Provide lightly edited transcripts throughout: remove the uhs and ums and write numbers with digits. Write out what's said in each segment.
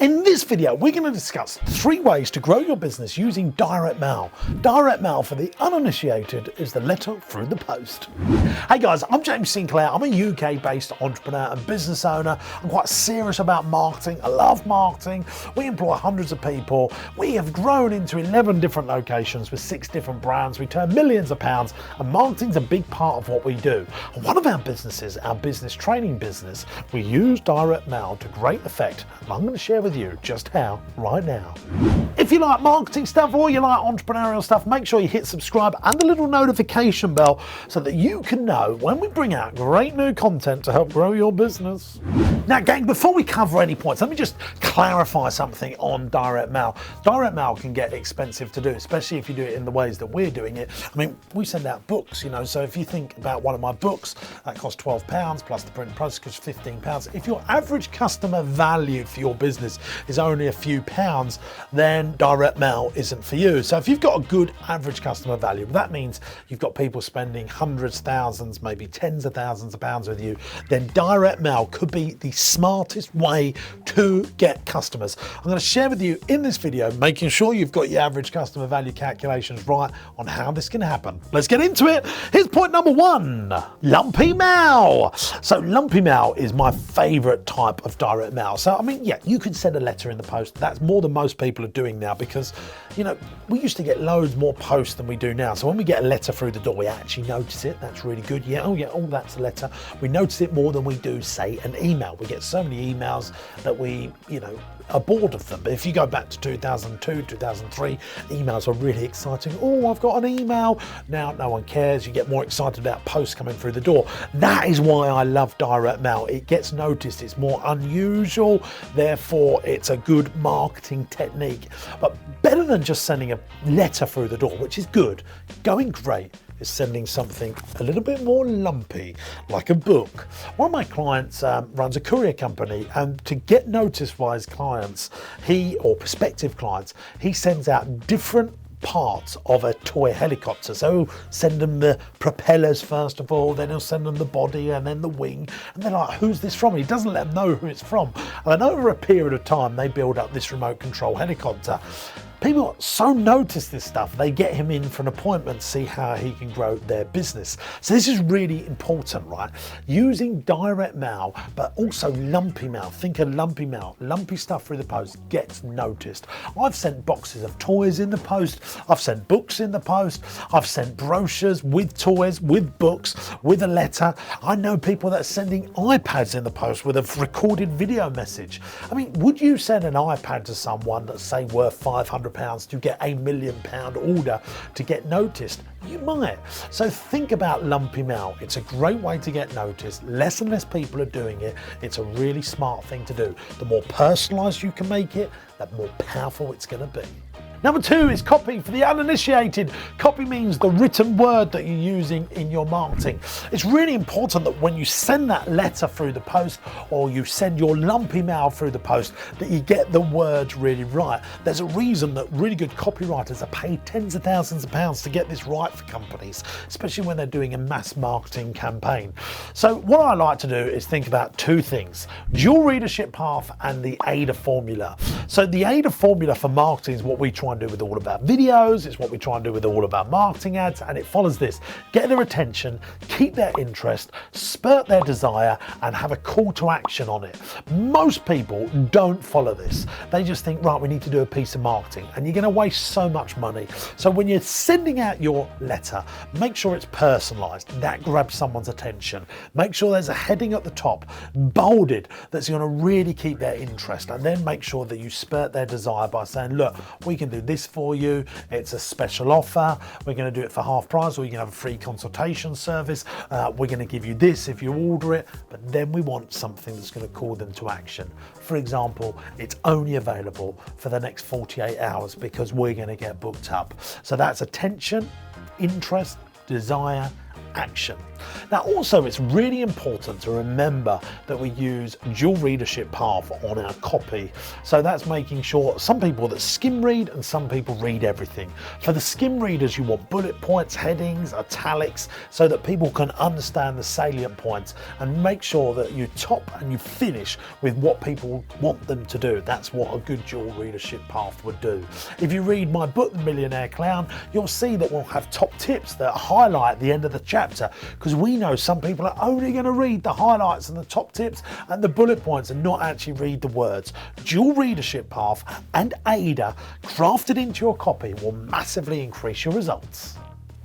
In this video, we're going to discuss 3 ways to grow your business using direct mail. Direct mail, for the uninitiated, is the letter through the post. Hey guys, I'm James Sinclair. I'm a UK-based entrepreneur and business owner. I'm quite serious about marketing. I love marketing. We employ hundreds of people. We have grown into 11 different locations with 6 different brands. We turn millions of pounds, and marketing's a big part of what we do. And one of our businesses, our business training business, we use direct mail to great effect. And I'm going to share with you just how right now. If you like marketing stuff or you like entrepreneurial stuff, make sure you hit subscribe and the little notification bell so that you can know when we bring out great new content to help grow your business. Now gang, before we cover any points, let me just clarify something on direct mail. Direct mail can get expensive to do, especially if you do it in the ways that we're doing it. I mean, we send out books, so if you think about one of my books, that costs £12 plus the print process costs £15. If your average customer value for your business is only a few pounds, then direct mail isn't for you. So if you've got a good average customer value, that means you've got people spending hundreds, thousands, maybe tens of thousands of pounds with you, then direct mail could be the smartest way to get customers. I'm going to share with you in this video, making sure you've got your average customer value calculations right on how this can happen. Let's get into it. Here's point number 1, lumpy mail. So lumpy mail is my favorite type of direct mail. So I mean, yeah, you could send a letter in the post. That's more than most people are doing now because, we used to get loads more posts than we do now. So when we get a letter through the door, we actually notice it. That's really good. Oh, that's a letter. We notice it more than we do, say, an email. We get so many emails that we, are bored of them. But if you go back to 2002, 2003, emails were really exciting. Oh, I've got an email. Now no one cares. You get more excited about posts coming through the door. That is why I love direct mail. It gets noticed. It's more unusual. Therefore, it's a good marketing technique. But better than just sending a letter through the door, which is good, going great, is sending something a little bit more lumpy, like a book. One of my clients runs a courier company, and to get noticed by his clients, or prospective clients, he sends out different parts of a toy helicopter. So he'll send them the propellers first of all, then he'll send them the body and then the wing, and they're like, who's this from? And he doesn't let them know who it's from. And then over a period of time, they build up this remote control helicopter. People so notice this stuff, they get him in for an appointment to see how he can grow their business. So this is really important, right? Using direct mail, but also lumpy mail. Think of lumpy mail. Lumpy stuff through the post gets noticed. I've sent boxes of toys in the post. I've sent books in the post. I've sent brochures with toys, with books, with a letter. I know people that are sending iPads in the post with a recorded video message. I mean, would you send an iPad to someone that's, say, worth £500 to get £1 million order to get noticed? You might. So think about lumpy mail. It's a great way to get noticed. Less and less people are doing it. It's a really smart thing to do. The more personalized you can make it, the more powerful it's going to be. Number 2 is copy for the uninitiated. Copy means the written word that you're using in your marketing. It's really important that when you send that letter through the post, or you send your lumpy mail through the post, that you get the words really right. There's a reason that really good copywriters are paid tens of thousands of pounds to get this right for companies, especially when they're doing a mass marketing campaign. So what I like to do is think about 2 things: dual readership path and the AIDA formula. So the AIDA formula for marketing is what we try and do with all of our videos. It's what we try and do with all of our marketing ads, and it follows this: get their attention, keep their interest, spurt their desire, and have a call to action on it. Most people don't follow this. They just think, right, we need to do a piece of marketing, and you're going to waste so much money. So when you're sending out your letter, make sure it's personalized. That grabs someone's attention. Make sure there's a heading at the top, bolded, that's going to really keep their interest, and then make sure that you spurt their desire by saying, look, we can do this for you. It's a special offer. We're going to do it for half price, or you can have a free consultation service. We're going to give you this if you order it, but then we want something that's going to call them to action. For example, it's only available for the next 48 hours because we're going to get booked up. So that's attention, interest, desire, action. Now also, it's really important to remember that we use dual readership path on our copy. So that's making sure some people that skim read and some people read everything. For the skim readers, you want bullet points, headings, italics, so that people can understand the salient points, and make sure that you top and you finish with what people want them to do. That's what a good dual readership path would do. If you read my book, The Millionaire Clown, you'll see that we'll have top tips that highlight the end of the chapter, because we know some people are only going to read the highlights and the top tips and the bullet points and not actually read the words. Dual readership path and AIDA crafted into your copy will massively increase your results.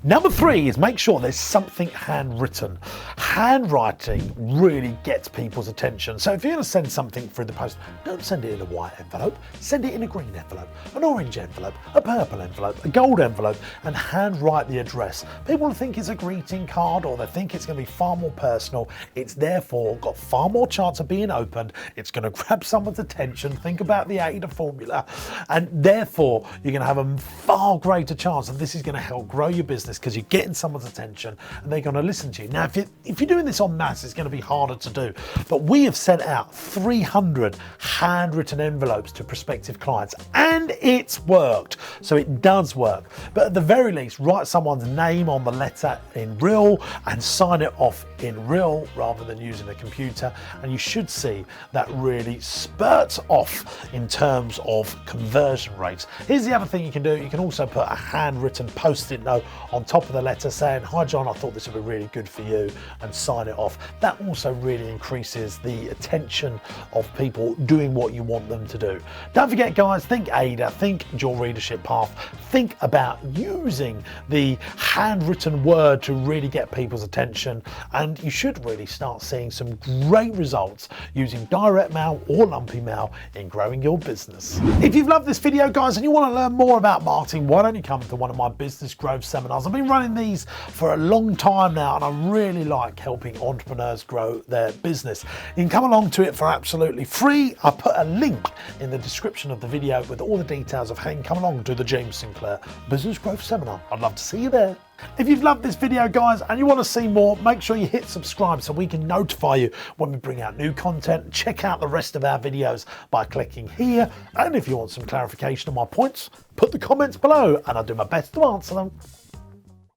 Number 3 is make sure there's something handwritten. Handwriting really gets people's attention. So if you're going to send something through the post, don't send it in a white envelope. Send it in a green envelope, an orange envelope, a purple envelope, a gold envelope, and handwrite the address. People think it's a greeting card, or they think it's going to be far more personal. It's therefore got far more chance of being opened. It's going to grab someone's attention. Think about the AIDA formula. And therefore, you're going to have a far greater chance that this is going to help grow your business, because you're getting someone's attention and they're going to listen to you. Now, if you're doing this en masse, it's going to be harder to do. But we have sent out 300 handwritten envelopes to prospective clients, and it's worked. So it does work. But at the very least, write someone's name on the letter in real and sign it off in real rather than using a computer. And you should see that really spurts off in terms of conversion rates. Here's the other thing you can do. You can also put a handwritten post-it note on top of the letter saying, "Hi John, I thought this would be really good for you," and sign it off. That also really increases the attention of people doing what you want them to do. Don't forget guys, think AIDA, think dual readership path, think about using the handwritten word to really get people's attention, and you should really start seeing some great results using direct mail or lumpy mail in growing your business. If you've loved this video guys and you want to learn more about marketing, why don't you come to one of my business growth seminars? I've been running these for a long time now, and I really like helping entrepreneurs grow their business. You can come along to it for absolutely free. I put a link in the description of the video with all the details of how you can come along to the James Sinclair Business Growth Seminar. I'd love to see you there. If you've loved this video guys and you want to see more, make sure you hit subscribe so we can notify you when we bring out new content. Check out the rest of our videos by clicking here, and if you want some clarification on my points, put the comments below and I'll do my best to answer them.